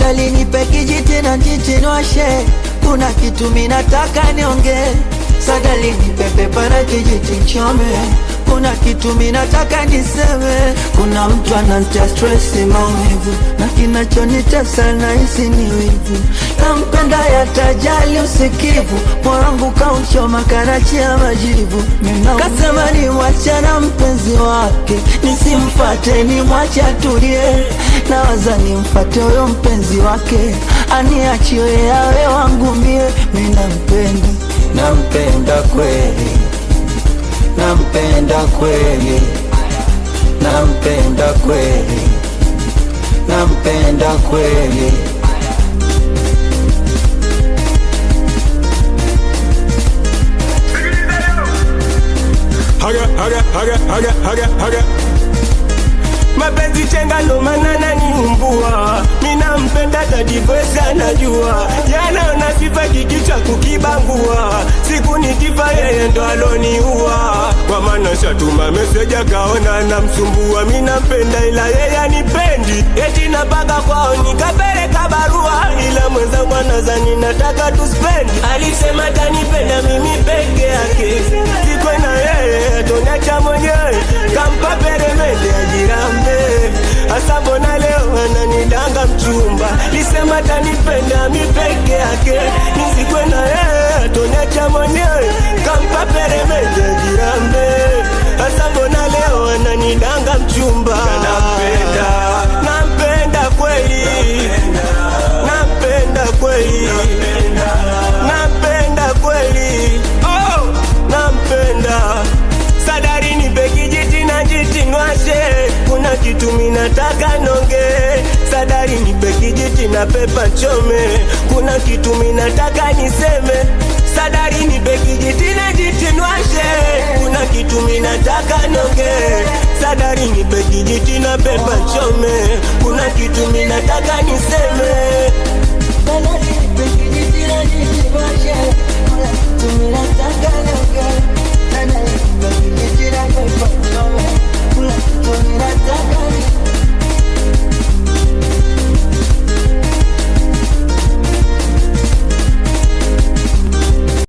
Sadali nipe kijiti na njitinwashe, kuna kitu minataka nionge. Sadali nipe pepa na kijiti nchome, kuna kitu minataka niseme. Kuna mtu ananitia stress maumivu, na kinachonitesa nahisi ni wivu. Nampenda yatajali usikivu, moyo wangu kauchoma karachia majivu. Kasema ni wachana mpenzi wake, nisimfate ni mwache atulie. Nawaza nimfate huyo mpenzi wake, aniachiwe yawe wangu mie. Mimi nampenda, nampenda kweli, nampenda kweli, nampenda kweli, nampenda kweli. Haga mapenzi chenga ndo maana niumbua. Mina mpenda tadivweza najua, jana na sifa kikicha kukibangua. Siku nikifa yeye ndo aloniua, kwa maana shatuma meseja kaona na msumbua. Mina mpenda ila yeye anipendi, eti napaka kwao nikapeleka barua. Ila mwenza mwanazani nataka tuspendi, alisema tanipenda mimi peke yake. Sikwe na yeye atonacha mwenyewe, kampa peremende ajirambe. Asa mbona leo ananidanga mchumba, lisema tanipenda mi peke yake. Nisikwe na yeye atonacha mwenyewe, kampa peremende ajirambe. Asa mbona leo ananidanga mchumba. Nampenda, nampenda kweli, nampenda kweli, nampenda kweli, oh, nampenda. Sadari nipe kijiti na njitinwashe, kuna kitu minataka nonge. Sadari nipe kijiti na pepa chome, kuna kitu minataka niseme. Sadari nipe kijiti na njitinwashe, kuna kitu minataka nonge. Sadari nipe kijiti na pepa chome, kuna kitu minataka niseme.